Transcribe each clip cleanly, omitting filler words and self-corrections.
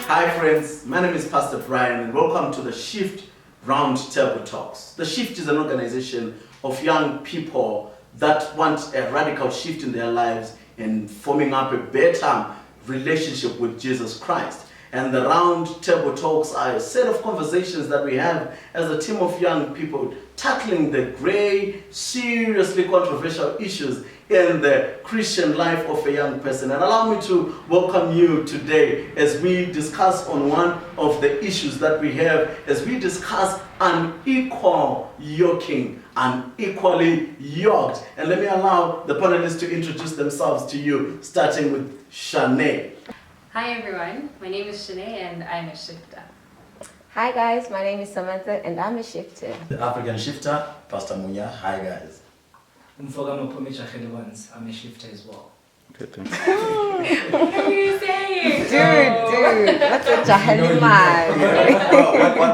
Hi friends, my name is Pastor Brian and welcome to the Shift Roundtable Talks. The Shift is an organization of young people that want a radical shift in their lives and forming up a better relationship with Jesus Christ. And the Roundtable Talks are a set of conversations that we have as a team of young people tackling the grey, seriously controversial issues in the Christian life of a young person. And allow me to welcome you today as we discuss on one of the issues that we have, as we discuss unequal yoking, unequally yoked. And let me allow the panelists to introduce themselves to you, starting with Shanae. Hi everyone, my name is Shanae and I'm a shifter. Hi guys, my name is Samantha and I'm a shifter. The African shifter, Pastor Munya. Hi guys. I'm a shifter as well. Dude, that's a Jahili man.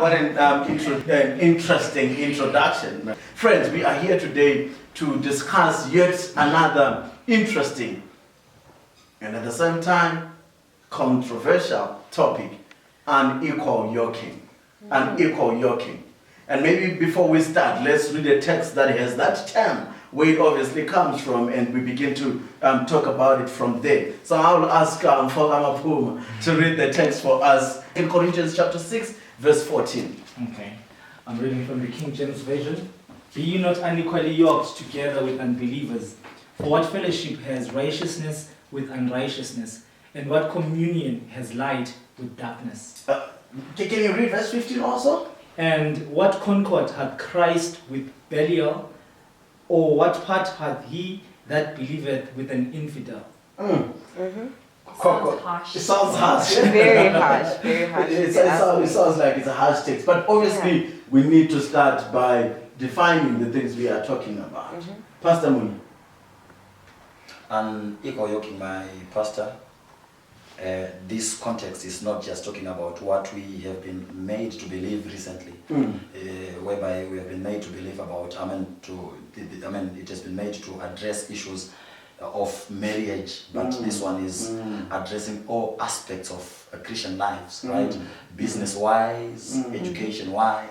What an interesting introduction. Friends, we are here today to discuss yet another interesting and at the same time controversial topic, unequal yoking. Unequal yoking. And maybe before we start, let's read a text that has that term, where it obviously comes from, and we begin to talk about it from there. So I will ask Mfogama Puma to read the text for us in Corinthians chapter 6, verse 14. Okay, I'm reading from the King James Version. Be ye not unequally yoked together with unbelievers. For what fellowship has righteousness with unrighteousness? And what communion has light with darkness? Can you read verse 15 also? And what concord hath Christ with Belial? Or what part hath he that believeth with an infidel? Sounds harsh. It sounds harsh. Very harsh, very harsh. It sounds like it's a harsh text. But obviously, we need to start by defining the things we are talking about. Pastor Muni. Unequal yoking, my pastor. This context is not just talking about what we have been made to believe recently, whereby we have been made to believe about, it has been made to address issues of marriage, but this one is addressing all aspects of Christian lives, right? Business-wise, education-wise,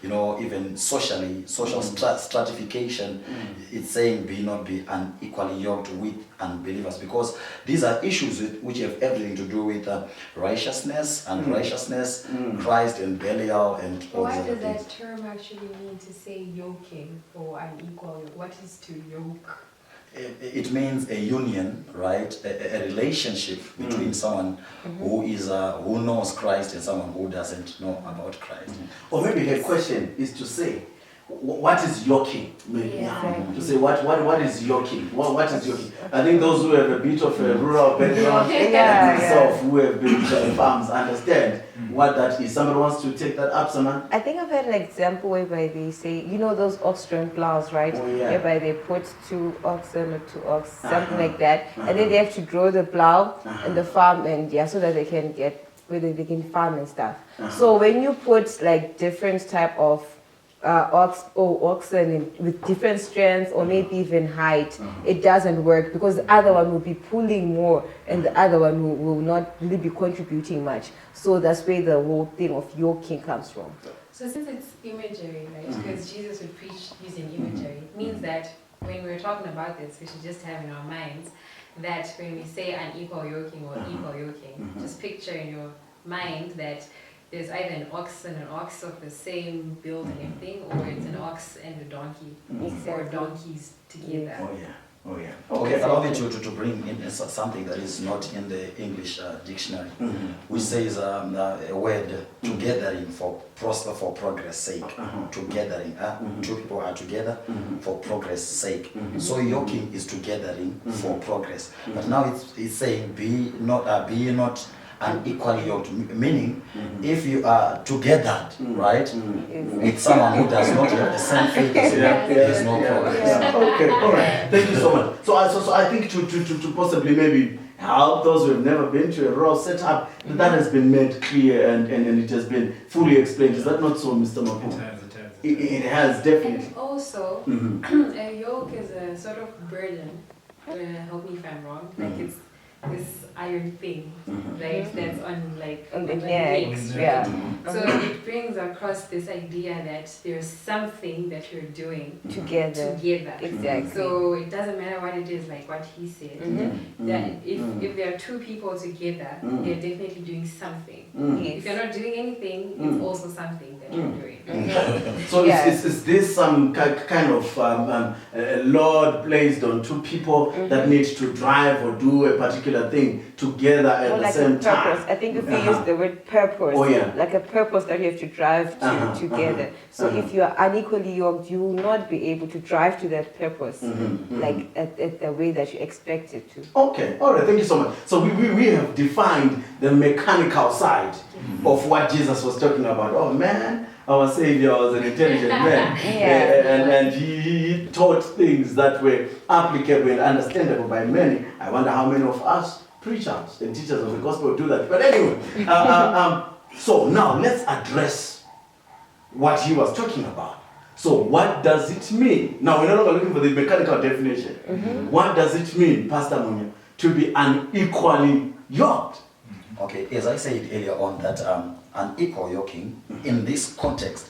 even social stratification. It's saying be not be unequally yoked with unbelievers, because these are issues which have everything to do with righteousness and righteousness, Christ and Belial and all What these other does things. that term actually mean to say yoking or unequal? What is to yoke? It means a union, right? A relationship between someone who knows Christ and someone who doesn't know about Christ. Or maybe the question is to say, what is yoking? To say what is yoking? What is yoking? I think those who have a bit of a rural background like myself, who have been to farms, understand what that is. Somebody wants to take that up, Samantha? I think I've had an example whereby they say, those ox-drawn plows, right? Whereby they put 2 oxen or 2 ox, something like that. And then they have to draw the plow in the farm and so that they can get, whether they can farm and stuff. So when you put like different type of oxen with different strengths or maybe even height, it doesn't work because the other one will be pulling more and the other one will not really be contributing much. So that's where the whole thing of yoking comes from. So since it's imagery, right, because Jesus would preach using imagery, it means that when we're talking about this, we should just have in our minds that when we say unequal yoking or equal yoking, just picture in your mind that there's either an ox and an ox of the same build and everything, or it's an ox and a donkey, or donkeys together. Oh yeah. Okay, allow me to bring in something that is not in the English dictionary, which says a word togethering for progress sake. Togethering, 2 people are together for progress sake. So yoking is togethering for progress. But now it's saying be not unequally yoked, meaning if you are together, right, with someone who does not have the same faith as you, there is no progress. Okay, all right. Thank you so much. So I think to possibly maybe help those who have never been to a rural setup, that has been made clear and it has been fully explained. Is that not so, Mr. Mapu? It has definitely. And also, a yoke is a sort of burden. Help me if I'm wrong. Like this iron thing, right? That's on like On the on legs, right? yeah. So it brings across this idea that there's something that you're doing Together. together. Exactly. So it doesn't matter what it is, like what he said. That if there are two people together, they're definitely doing something. Yes. If you're not doing anything, it's also something that you're doing. So Yeah. is this some kind of Lord placed on two people that need to drive or do a particular thing together at Or the like same a purpose. time? I think if we use the word purpose, Oh, yeah. like a purpose that you have to drive to together. So if you are unequally yoked, you will not be able to drive to that purpose like at the way that you expect it to. Okay, all right, thank you so much. So we have defined the mechanical side of what Jesus was talking about. Oh man, our Savior was an intelligent man. And he taught things that were applicable and understandable by many. I wonder how many of us preachers and teachers of the gospel do that. But anyway, so now let's address what he was talking about. So what does it mean? Now we're no longer looking for the mechanical definition. What does it mean, Pastor Munya, to be unequally yoked? Okay, as I said earlier on, that unequal yoking in this context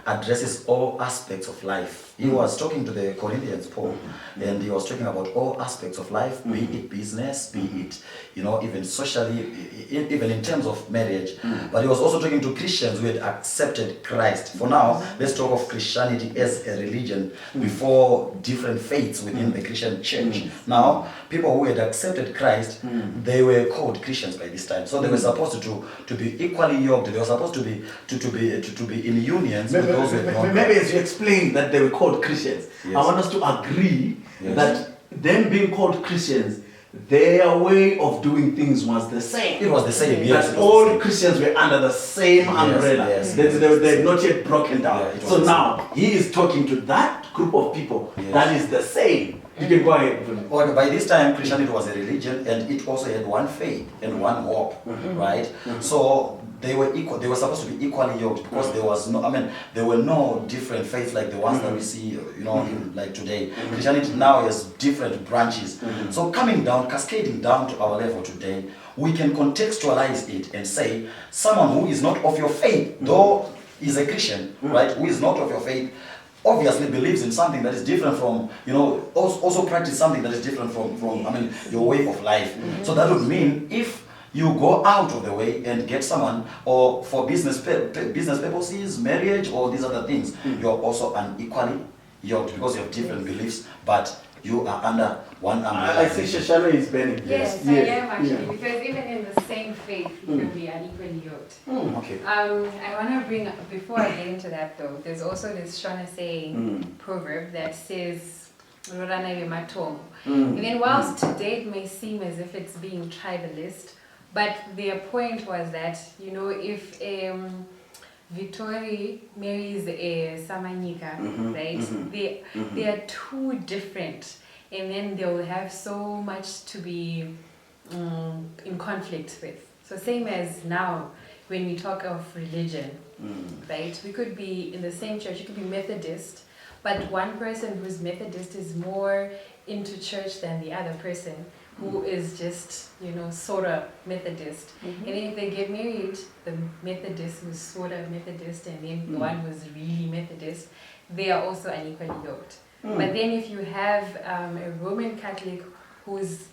addresses all aspects of life. He was talking to the Corinthians, Paul, and he was talking about all aspects of life, be it business, be it, even socially, even in terms of marriage. But he was also talking to Christians who had accepted Christ. For now, let's talk of Christianity as a religion before different faiths within the Christian church. Now, people who had accepted Christ, they were called Christians by this time. So they were supposed to be equally yoked. They were supposed to be in unions with those who had not. Maybe as you explained that they were called Christians, Yes. I want us to agree Yes. that them being called Christians, their way of doing things was the same. It was the same, yes. That it was the all same. Christians were under the same umbrella. yes, They're not yet broken down. Yeah, it was So the now he is talking to that group of people Yes. that is the same. You can go ahead. Well, by this time, Christianity was a religion, and it also had one faith and one hope, right? So they were equal. They were supposed to be equally yoked because there were no different faiths like the ones that we see, like today. Christianity now has different branches. So coming down, cascading down to our level today, we can contextualize it and say someone who is not of your faith, though is a Christian, right? Who is not of your faith, obviously believes in something that is different from, also practice something that is different from your way of life. So that would mean if you go out of the way and get someone, or for business purposes, marriage, or these other things, you're also unequally yoked because you have different beliefs, but you are under one umbrella. I see Shoshana is bending. Yes, I am actually, because even in the same faith, you can be unequally yoked. Okay. I want to bring, before I get into that though, there's also this Shona saying proverb that says, "Rorana be matongo." And then whilst today it may seem as if it's being tribalist, but their point was that, if Victoria marries a Samanyika, right? They are two different, and then they will have so much to be in conflict with. So same as now, when we talk of religion, right? We could be in the same church. You could be Methodist, but one person who's Methodist is more into church than the other person who is just, sort of Methodist. And then if they get married, the Methodist who's sort of Methodist and then the one who's really Methodist, they are also unequally yoked. But then if you have a Roman Catholic who's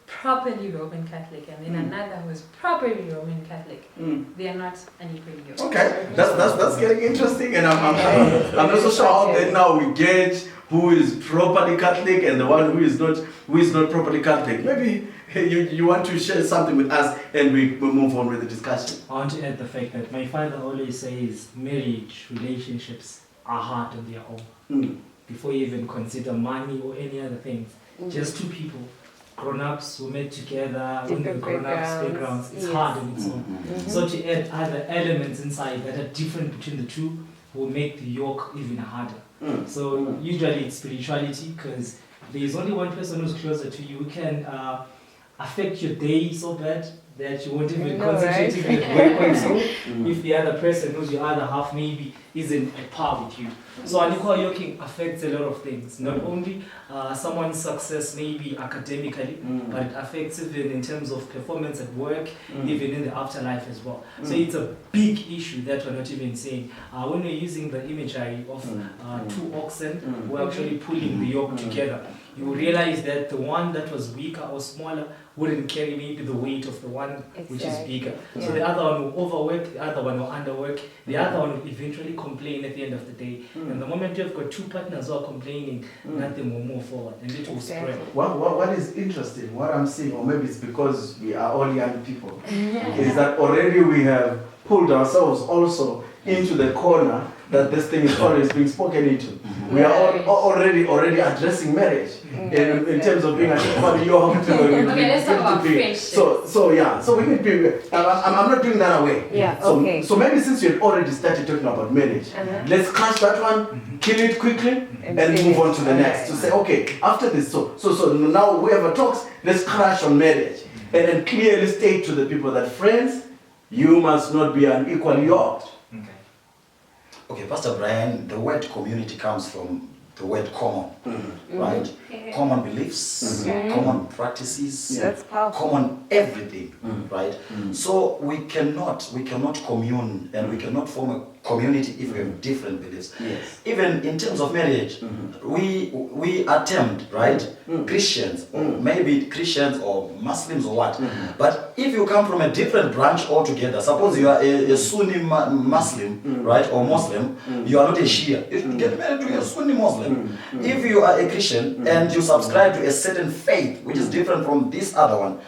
properly Roman Catholic and then another who's properly Roman Catholic, they are not unequally yoked. Okay, that's getting interesting, and I'm not so sure how then now we gauge who is properly Catholic and the one who is not properly Catholic. Maybe you want to share something with us, and we will move on with the discussion. I want to add the fact that my father always says marriage, relationships are hard on their own. Before you even consider money or any other things, just two people, grown-ups who met together, Different grown-ups backgrounds, it's hard on its own. So to add other elements inside that are different between the two will make the yoke even harder. So usually it's spirituality, because there is only one person who's closer to you who can affect your day so bad that you won't even No, concentrate right? if you're going through if the other person who's your other half maybe isn't at par with you. So unequal yoking affects a lot of things, not only someone's success maybe academically, but it affects even in terms of performance at work, even in the afterlife as well. So it's a big issue that we're not even saying. When we're using the imagery of two oxen who are actually pulling the yoke together, you will realize that the one that was weaker or smaller wouldn't carry maybe the weight of the one which is bigger. Yeah. So the other one will overwork, the other one will underwork, the other one will eventually complain at the end of the day. And the moment you've got two partners who are complaining, nothing will move forward and it will spread. What is interesting, what I'm seeing, or maybe it's because we are all young people, is that already we have pulled ourselves also into the corner that this thing is always being spoken into. We are already addressing marriage in terms of being equally yoked. Okay, let's talk about friendship. So we need people. I'm not doing that away. Yeah, So, okay. so maybe since you had already started talking about marriage, let's crash that one, kill it quickly, and move on to the next. To say, okay, after this, so now whoever talks, let's crash on marriage, and then clearly state to the people that friends, you must not be unequally yoked. Okay, Pastor Brian, the word community comes from the word common, right? Common beliefs, common practices, That's powerful. common everything, right? So we cannot commune and we cannot form a community if we have different beliefs. Yes. Even in terms of marriage, we attempt, right? Christians, or maybe Christians or Muslims or what. But if you come from a different branch altogether, suppose you are a Sunni Muslim, right, or Muslim, you are not a Shia. You get married to a Sunni Muslim. If you are a Christian and you subscribe to a certain faith which is different from this other one,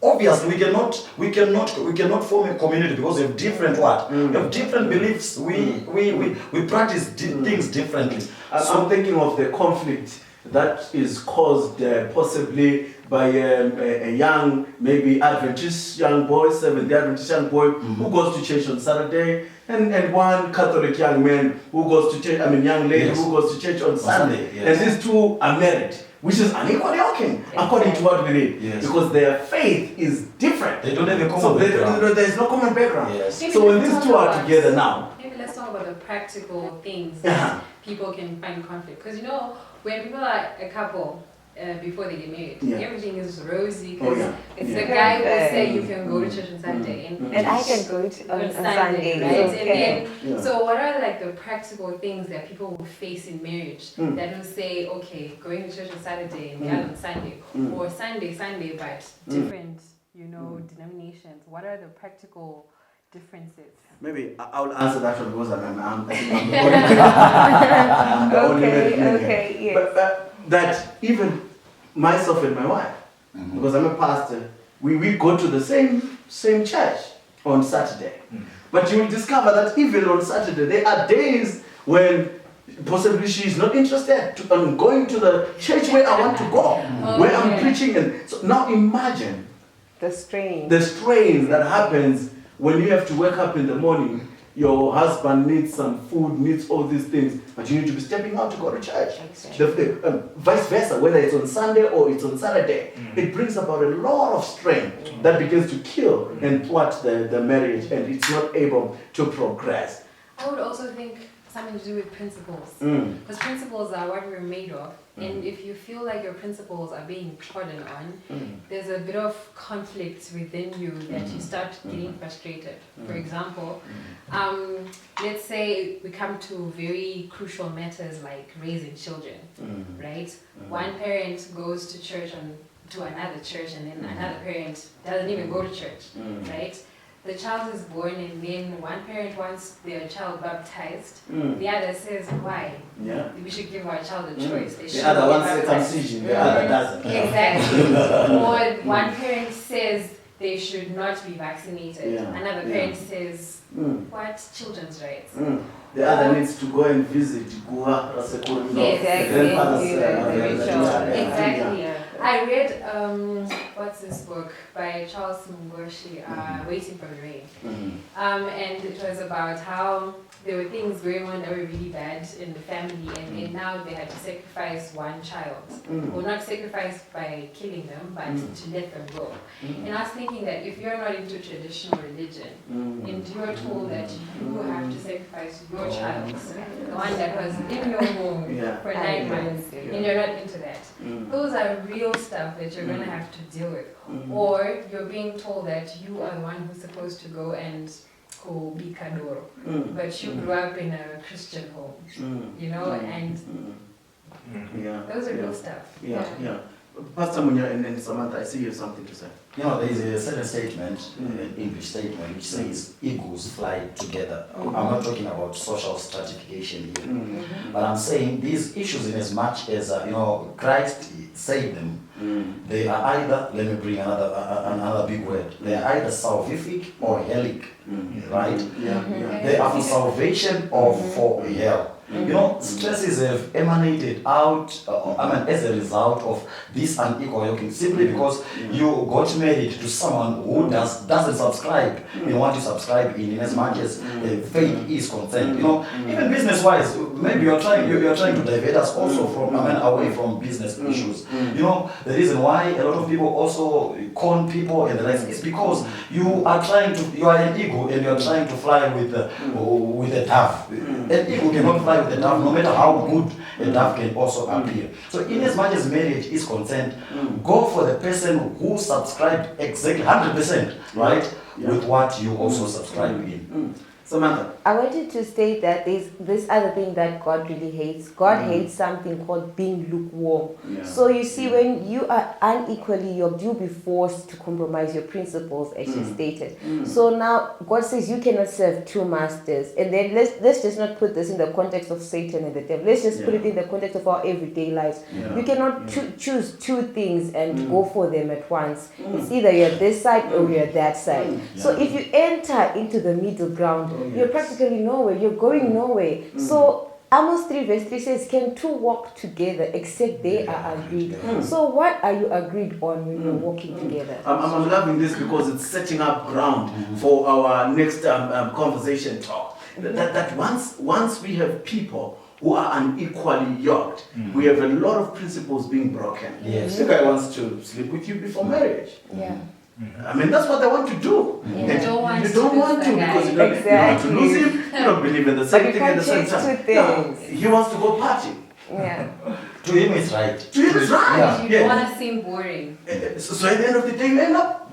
obviously we cannot form a community because we have different what? We have different beliefs. We practice things differently. I'm thinking of the conflict that is caused possibly by a young, maybe Adventist young boy, Seventh-day Adventist young boy, who goes to church on Saturday, and one Catholic young man who goes to church, young lady who goes to church on Sunday. Yes. And these two are married, which is unequally yoking, according to what we read. Yes. Because their faith is different. They don't have a common So background. there's no common background. Yes. Maybe So when let's these talk two are about- together now, Maybe let's talk about the practical things that people can find conflict. Because when people are a couple before they get married, everything is rosy. Because it's the guy who will say you can go to church on Saturday And I can go to on Sunday, right? okay. And then, so what are like the practical things that people will face in marriage that will say, okay, going to church on Saturday and God on Sunday, or Sunday, but different, denominations. What are the practical differences? maybe I'll answer that one because I'm the only man here. But that even myself and my wife, because I'm a pastor, we go to the same church on Saturday. But you will discover that even on Saturday, there are days when possibly she is not interested in going to the church where I want to go, where I'm preaching. And so now imagine The strain. the strain that happens when you have to wake up in the morning. Your husband needs some food, needs all these things, but you need to be stepping out to go to church. Exactly. Vice versa, whether it's on Sunday or it's on Saturday, it brings about a lot of strain that begins to kill and thwart the marriage, and it's not able to progress. I would also think something to do with principles. Because principles are what we're made of. And if you feel like your principles are being trodden on, there's a bit of conflict within you that you start getting frustrated. For example, let's say we come to very crucial matters like raising children, right? One parent goes to church to another church, and then another parent doesn't even go to church, right? The child is born, and then one parent wants their child baptized. The other says, why? Yeah. We should give our child a choice. They The should other get wants baptized. circumcision, the other doesn't. Exactly. Or one parent says they should not be vaccinated. Yeah. Another parent says, what? Children's rights. The other needs to go and visit Gua Rasekuru. Yes. Exactly. Exactly. I read what's this book by Charles Mungoshi, Waiting for the Rain. And it was about how there were things going on that were really bad in the family, and then now they had to sacrifice one child. Well, not sacrifice by killing them, but to let them go. And I was thinking that if you're not into traditional religion, and you're told that you have to sacrifice your child, the one that was in your womb for 9 months, and you're not into that, those are real stuff that you're going to have to deal with. Or you're being told that you are the one who's supposed to go and be kadoro, but you grew up in a Christian home, you know, and those are real stuff. Pastor Munya and Samantha, I see you have something to say. You know, there is a certain statement, an English statement, which says eagles fly together. I'm not talking about social stratification here, but I'm saying these issues, in as much as you know, Christ saved them, they are either, let me bring another big word, they are either salvific or helic, right? They are for salvation or for hell. You know, stresses have emanated out, as a result of this unequal yoking, simply because you got married to someone who doesn't subscribe in what you subscribe in as much as faith is concerned. You know, even business-wise, maybe you're trying to divert us also from, away from business issues. You know, the reason why a lot of people also con people and the rest is because you are an eagle and you're trying to fly with a dove. An eagle cannot fly with a dove, no matter how good a dove can also appear. So in as much as marriage is concerned, go for the person who subscribed exactly 100%, right, with what you also subscribe in. Samantha? I wanted to state that there's this other thing that God really hates. God hates something called being lukewarm. So you see, when you are unequally yoked, you'll be forced to compromise your principles, as you stated. So now God says you cannot serve two masters. And then let's just not put this in the context of Satan and the devil. Let's just put it in the context of our everyday lives. You cannot choose two things and go for them at once. It's either you're this side or you're that side. So if you enter into the middle ground, you're practically nowhere, you're going nowhere. So Amos 3 verse 3 says, can two walk together except they are agreed? So what are you agreed on when you're walking together? I'm loving this because it's setting up ground for our next conversation talk. That once we have people who are unequally yoked, we have a lot of principles being broken. This guy wants to sleep with you before marriage. That's what they want to do. You don't want to because you don't want to lose him. You don't believe in the same thing at the same time. He wants to go party. To him it's right. To him it's right. You don't want to seem boring. So at the end of the day, you end up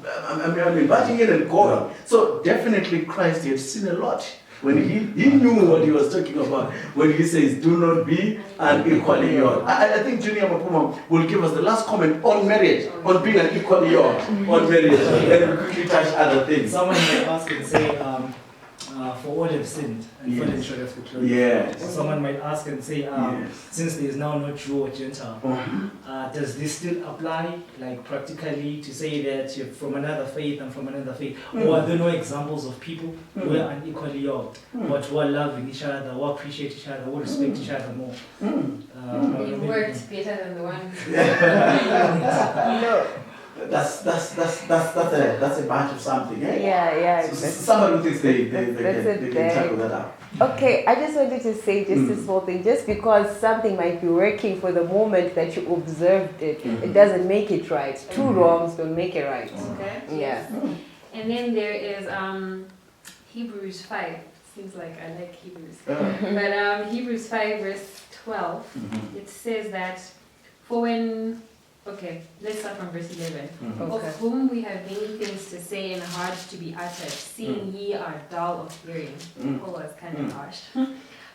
inviting in and going. So definitely Christ had seen a lot. When he knew what he was talking about when he says, do not be unequally yoked. I think Junior Mapuma will give us the last comment on marriage, on being unequally yoked, on marriage, and then we quickly touch other things. Someone might ask and say, for all have sinned and fallen short of the glory. Or someone might ask and say, since there is now no Jew or Gentile, does this still apply, like practically, to say that you're from another faith and from another faith? Or are there no examples of people who are unequally yoked, but who are loving each other, who appreciate each other, who respect each other more? It worked better than the one. No. That's a bunch of something, eh? So Exactly. somebody who thinks they can tackle that up. Okay, I just wanted to say just a small thing. Just because something might be working for the moment that you observed it, it doesn't make it right. Two wrongs don't make it right. Okay. And then there is Hebrews 5. Seems like I like Hebrews. But Hebrews 5 verse 12, it says that let's start from verse 11. Of whom we have many things to say and hard to be uttered, seeing ye are dull of hearing. Paul was kind of harsh.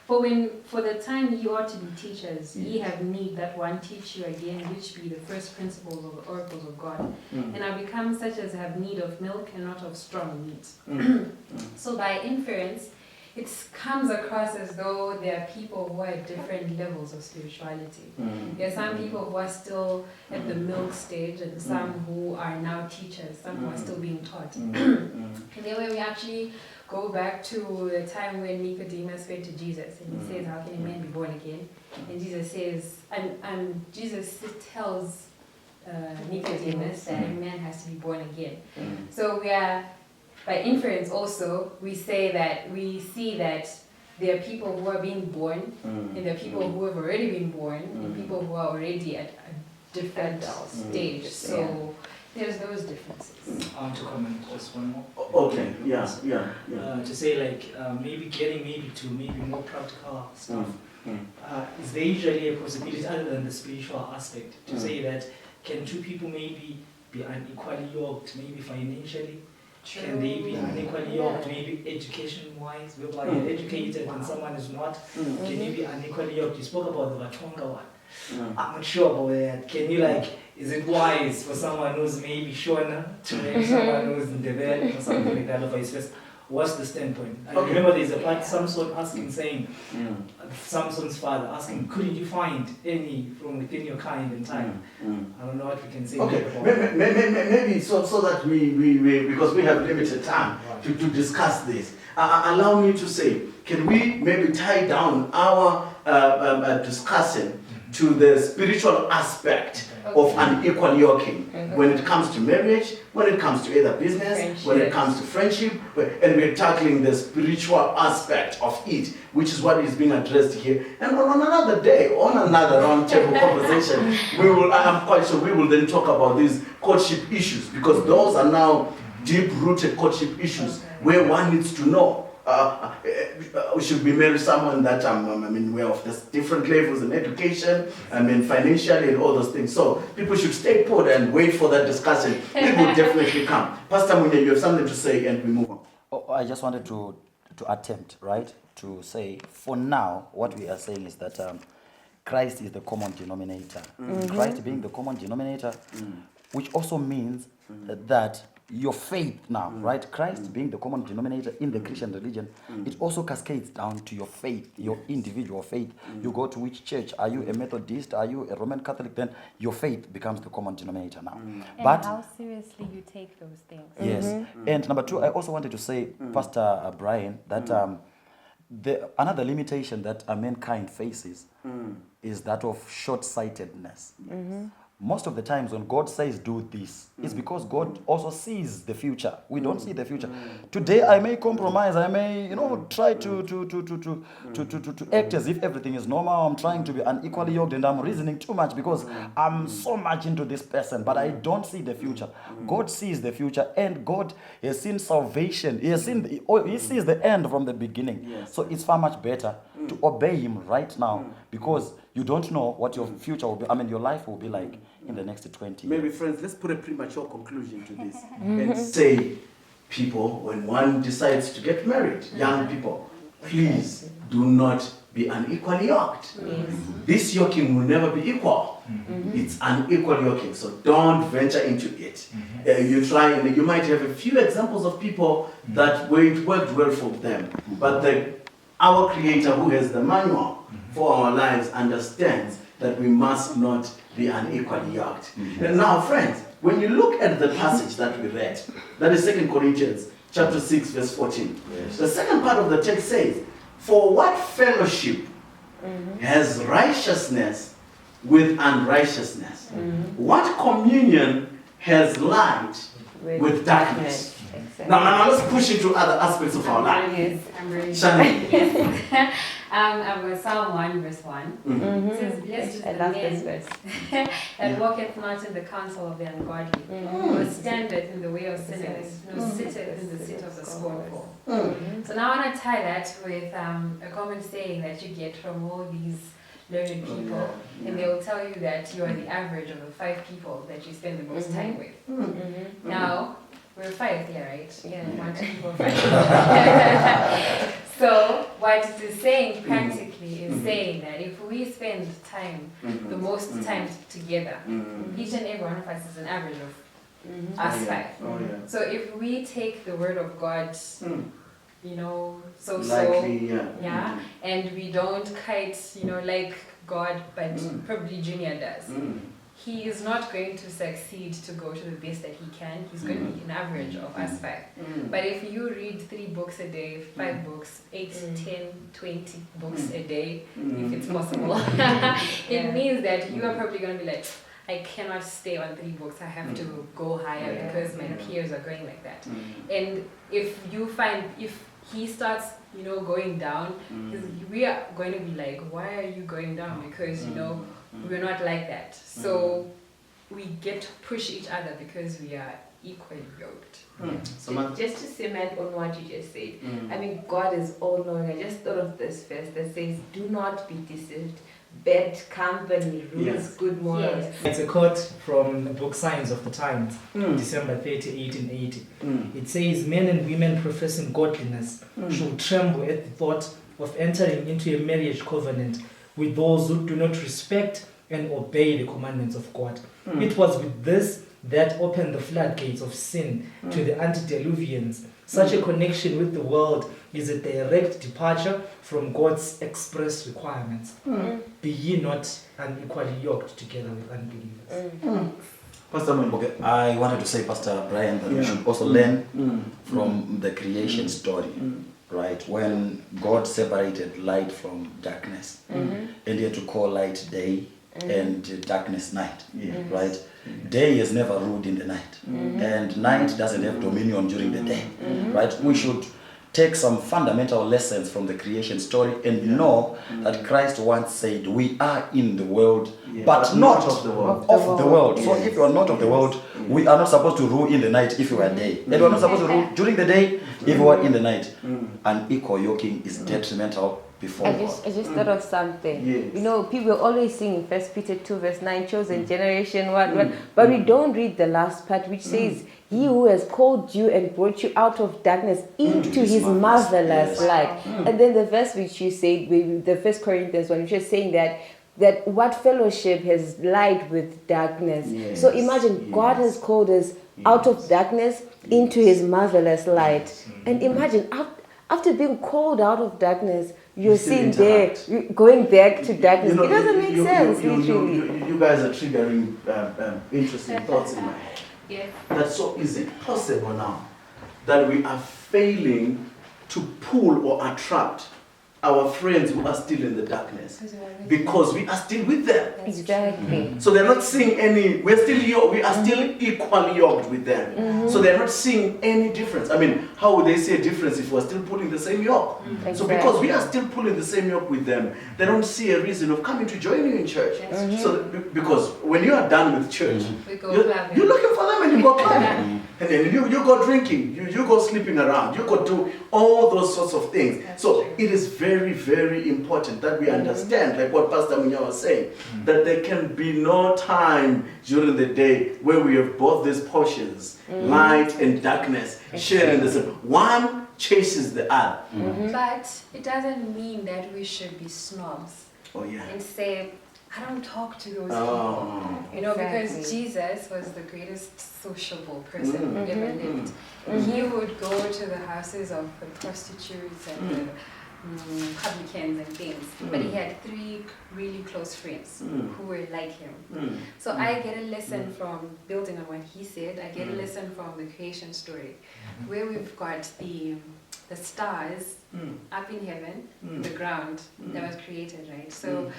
For the time ye ought to be teachers, ye have need that one teach you again, which be the first principles of the oracles of God, and are become such as have need of milk and not of strong meat. So by inference, it comes across as though there are people who are at different levels of spirituality. There are some people who are still at the milk stage, and some who are now teachers, some who are still being taught. And then when we actually go back to the time when Nicodemus went to Jesus, and he says, how can a man be born again? And Jesus says, and Jesus tells Nicodemus, that a man has to be born again. So we are, by inference also, we see that there are people who are being born, and there are people who have already been born, and people who are already at a different stage. So there's those differences. I want to comment just one more. Okay, yeah. To say like maybe getting to more practical stuff. Is there usually a possibility other than the spiritual aspect to say that can two people maybe be unequally yoked, maybe financially? True. Can they be unequally yoked, maybe education-wise, whereby you're educated and someone is not? Can you be unequally yoked? You spoke about the Vatonga one. I'm not sure about that. Can you is it wise for someone who's maybe Shona to maybe someone who's in Debel or something like that, or vice versa? What's the standpoint? I remember there's a part Samson asking, saying, Samson's father asking, couldn't you find any from within your kind and time? I don't know what we can say. Okay, maybe so that we because we have limited time to discuss this. Allow me to say, can we maybe tie down our discussion to the spiritual aspect of unequal yoking when it comes to marriage, when it comes to either business, when it comes to friendship, and we're tackling the spiritual aspect of it, which is what is being addressed here. And on another day, on another roundtable conversation, I'm quite sure we will then talk about these courtship issues, because those are now deep-rooted courtship issues where one needs to know. Should we marry someone that we're of this different levels in education, financially and all those things. So people should stay put and wait for that discussion. It will definitely come. Pastor Munye, you have something to say and we move on. I just wanted to attempt, right, to say, for now, what we are saying is that Christ is the common denominator. Christ being the common denominator, which also means that your faith now, right? Christ being the common denominator in the Christian religion, it also cascades down to your faith, your individual faith. You go to which church? Are you a Methodist? Are you a Roman Catholic? Then your faith becomes the common denominator now. And But how seriously you take those things. yes. And number two, I also wanted to say, Pastor Brian, that another limitation that mankind faces is that of short-sightedness. Most of the times when God says do this, it's because God also sees the future. We don't see the future. Today I may compromise, I may, try to act as if everything is normal. I'm trying to be unequally yoked and I'm reasoning too much because I'm so much into this person, but I don't see the future. God sees the future and God has seen salvation. He sees the end from the beginning. Yes. So it's far much better to obey him right now because you don't know what your future will be. Your life will be like in the next 20 years. Maybe, friends, let's put a premature conclusion to this and say, people, when one decides to get married, young people, please do not be unequally yoked. This yoking will never be equal. It's unequal yoking, so don't venture into it. You try, and you might have a few examples of people that where it worked well for them, but our Creator, who has the manual for our lives, understands that we must not be unequally yoked. And now, friends, when you look at the passage that we read, that is 2 Corinthians chapter 6, verse 14. Yes. The second part of the text says, for what fellowship has righteousness with unrighteousness? What communion has light with darkness? Exactly. Now let's push into other aspects of our life. Yes, I'm ready. Shani. Yes. I've got Psalm 1 verse 1. It says, blessed is the man that walketh not in the counsel of the ungodly, nor standeth in the way of sinners, nor sitteth in the seat of the scornful. So now I want to tie that with a common saying that you get from all these learned people, and they will tell you that you are the average of the 5 people that you spend the most time with. Now, we're 5 here, right? Yeah. 1, 2, 4, 5. So, what it is saying practically is saying that if we spend time, the most time together, each and every one of us is an average of us 5. So if we take the word of God, and we don't kite, like God, but probably Junior does. He is not going to succeed to go to the best that he can. He's going to be an average of us 5. But if you read 3 books a day, 5 books, 8, 10, 20 books a day, if it's possible, it means that you are probably going to be like, I cannot stay on 3 books. I have to go higher because my peers are going like that. And if he starts, going down, we are going to be like, why are you going down? Because, we're not like that. So we get to push each other because we are equally yoked. Just to cement on what you just said, I mean, God is all knowing. I just thought of this verse that says, do not be deceived. Bad company ruins good morals. Yes. It's a quote from the book Signs of the Times, December 30, 1880. It says, men and women professing godliness should tremble at the thought of entering into a marriage covenant with those who do not respect and obey the commandments of God. It was with this that opened the floodgates of sin to the antediluvians. Such a connection with the world is a direct departure from God's express requirements. Be ye not unequally yoked together with unbelievers. Pastor Mwimbo. Okay, I wanted to say, Pastor Brian, that we should also learn from the creation story, right? When God separated light from darkness, and he had to call light day and darkness night, right? Day is never ruled in the night, and night doesn't have dominion during the day, right? We should take some fundamental lessons from the creation story and know that Christ once said, we are in the world, but not of the world. of the world. So if you are not of the world, we are not supposed to rule in the night if you are day. And we are not supposed to rule during the day if you are in the night. Unequal yoking is detrimental before I God. just thought of something. Yes. People always sing in 1 Peter 2 verse 9, chosen generation, what, but we don't read the last part which says, he who has called you and brought you out of darkness into his marvelous light. And then the verse which you said, the 1 Corinthians 1, which is saying that what fellowship has light with darkness. So imagine God has called us out of darkness into his marvelous light. And imagine after being called out of darkness, you're sitting there, going back to darkness. It doesn't make sense, literally. You guys are triggering interesting thoughts in my head. Yes. That's so is it possible now that we are failing to pull or attract our friends who are still in the darkness because we are still with them? Exactly. So they're not seeing any, we are still equally yoked with them. So they're not seeing any difference. I mean, how would they see a difference if we're still pulling the same yoke? So because we are still pulling the same yoke with them, they don't see a reason of coming to join you in church. So because when you are done with church, you're looking for them and you go clubbing. And then you go drinking, you go sleeping around, you go do all those sorts of things. So it is very, very important that we understand, like what Pastor Munya was saying, that there can be no time during the day where we have both these portions, light and darkness, sharing the same. One chases the other. But it doesn't mean that we should be snobs and say, I don't talk to those people. Because Jesus was the greatest sociable person who ever lived. He would go to the houses of the prostitutes and the publicans and things. But he had 3 really close friends who were like him. So I get a lesson from building on what he said. I get a lesson from the creation story, where we've got the stars up in heaven, the ground that was created, right? So,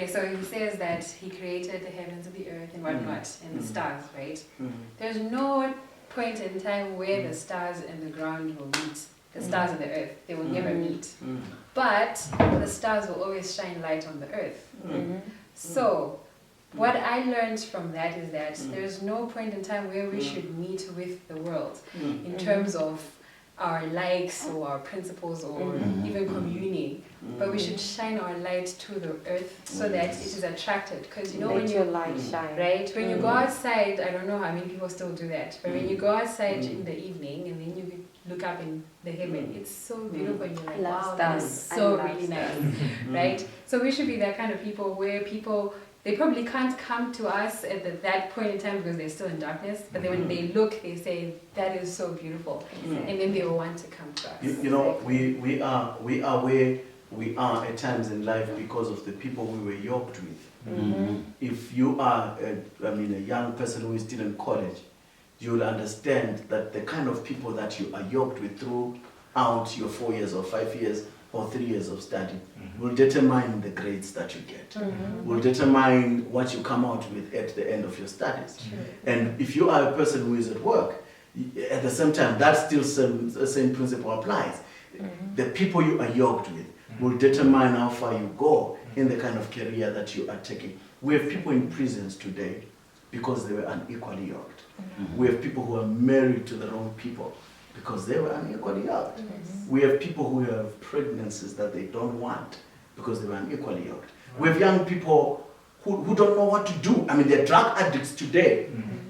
so he says that he created the heavens and the earth and whatnot, and the stars, right? There's no point in time where the stars and the ground will meet. The stars and the earth, they will never meet. But the stars will always shine light on the earth. So, what I learned from that is that there's no point in time where we should meet with the world in terms of our likes or our principles or even communing, but we should shine our light to the earth so that it is attracted. Because when your light shine, right? When you go outside, I don't know how many people still do that, but when you go outside in the evening and then you look up in the heaven, it's so beautiful and you're like, wow, that's so really nice, right? So we should be that kind of people where people, they probably can't come to us at that point in time because they're still in darkness, but then when they look, they say, that is so beautiful. And then they will want to come to us. We are where we are at times in life because of the people we were yoked with. If you are, a young person who is still in college, you will understand that the kind of people that you are yoked with throughout your 4 years or 5 years or 3 years of study will determine the grades that you get, will determine what you come out with at the end of your studies. And if you are a person who is at work, at the same time, that still the same principle applies. The people you are yoked with will determine how far you go in the kind of career that you are taking. We have people in prisons today because they were unequally yoked. We have people who are married to the wrong people because they were unequally yoked. We have people who have pregnancies that they don't want because they were unequally yoked. We have young people who don't know what to do. I mean, they're drug addicts today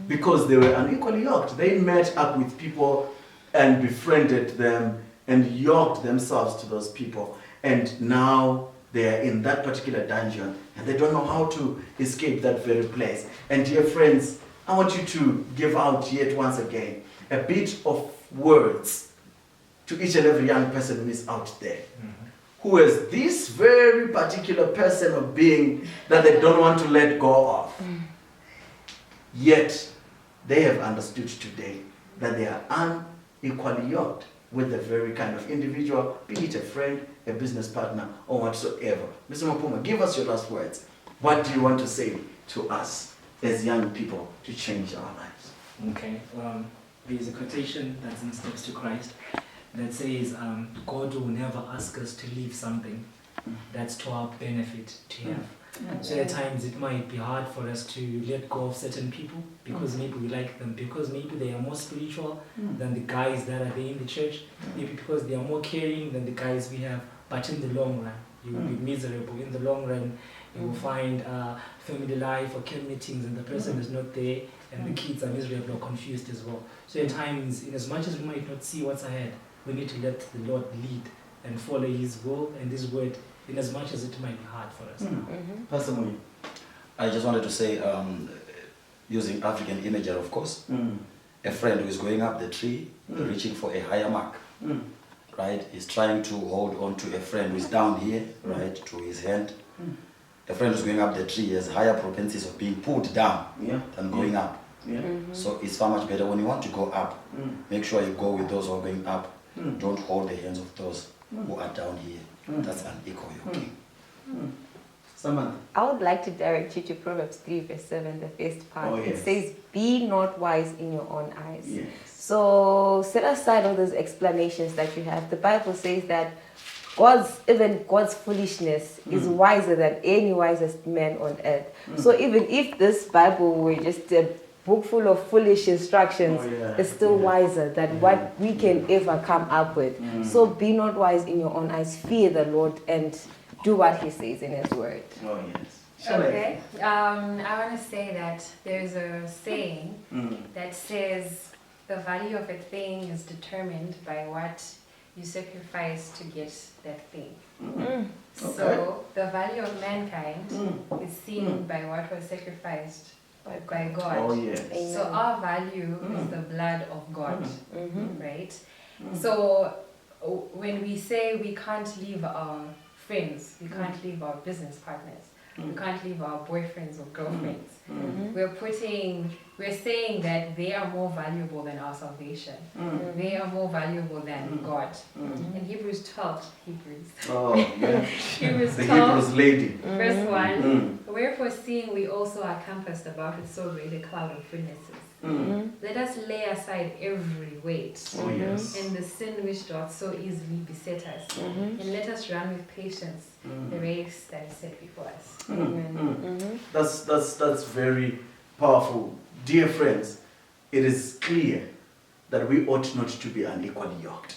because they were unequally yoked. They met up with people and befriended them and yoked themselves to those people. And now they are in that particular dungeon and they don't know how to escape that very place. And dear friends, I want you to give out yet once again a bit of words to each and every young person who is out there, who has this very particular person or being that they don't want to let go of. Yet they have understood today that they are unequally yoked with the very kind of individual, be it a friend, a business partner, or whatsoever. Mr. Mapuma, give us your last words. What do you want to say to us as young people to change our lives? Okay, there's a quotation that's in Steps to Christ that says, God will never ask us to leave something that's to our benefit to have. So at times it might be hard for us to let go of certain people because maybe we like them, because maybe they are more spiritual than the guys that are there in the church, maybe because they are more caring than the guys we have. But in the long run, you will be miserable. In the long run, you will find family life or camp meetings and the person is not there and the kids are miserable or confused as well. So at times, in as much as we might not see what's ahead, we need to let the Lord lead and follow His will and His word, in as much as it might be hard for us. Pastor Mui. I just wanted to say, using African imagery, of course, a friend who is going up the tree, reaching for a higher mark, right, is trying to hold on to a friend who is down here, right, to his hand. A friend who's going up the tree has higher propensities of being pulled down than going up. So it's far much better when you want to go up. Make sure you go with those who are going up. Don't hold the hands of those who are down here. That's unequal yoking. Samantha. I would like to direct you to Proverbs 3 verse 7, the first part. Oh, yes. It says, be not wise in your own eyes. Yes. So set aside all those explanations that you have. The Bible says that even God's foolishness is wiser than any wisest man on earth. So even if this Bible were just a book full of foolish instructions, it's still wiser than what we can ever come up with. So be not wise in your own eyes. Fear the Lord and do what He says in His word. Oh, yes. Okay. I want to say that there's a saying that says the value of a thing is determined by what you sacrifice to get that thing. So the value of mankind is seen by what was sacrificed by God. Oh, yes. So our value is the blood of God, right? So when we say we can't leave our friends, we can't leave our business partners, we can't leave our boyfriends or girlfriends, we're saying that they are more valuable than our salvation. They are more valuable than God. In Hebrews 12, Oh, yeah. Hebrews The 12, Hebrews lady. verse 1, wherefore seeing we also are compassed about with so great a cloud of witnesses, let us lay aside every weight Oh, yes. and the sin which doth so easily beset us, and let us run with patience the race that is set before us. Amen. That's very powerful. Dear friends, it is clear that we ought not to be unequally yoked.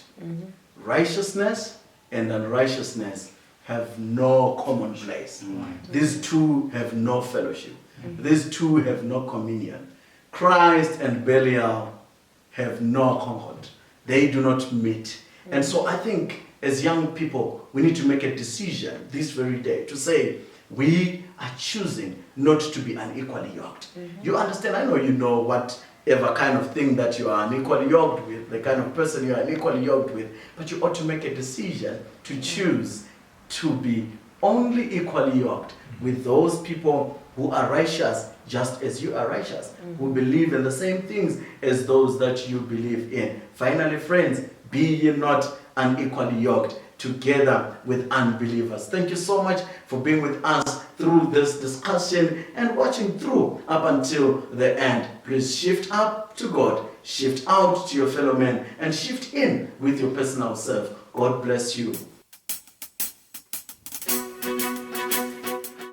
Righteousness and unrighteousness have no common place. These two have no fellowship. These two have no communion. Christ and Belial have no concord. They do not meet. And so I think as young people, we need to make a decision this very day to say, we are choosing not to be unequally yoked. You understand? I know you know whatever kind of thing that you are unequally yoked with, the kind of person you are unequally yoked with, but you ought to make a decision to choose to be only equally yoked with those people who are righteous just as you are righteous, who believe in the same things as those that you believe in. Finally, friends, be ye not unequally yoked together with unbelievers. Thank you so much for being with us through this discussion and watching through up until the end. Please shift up to God, shift out to your fellow men, and shift in with your personal self. God bless you.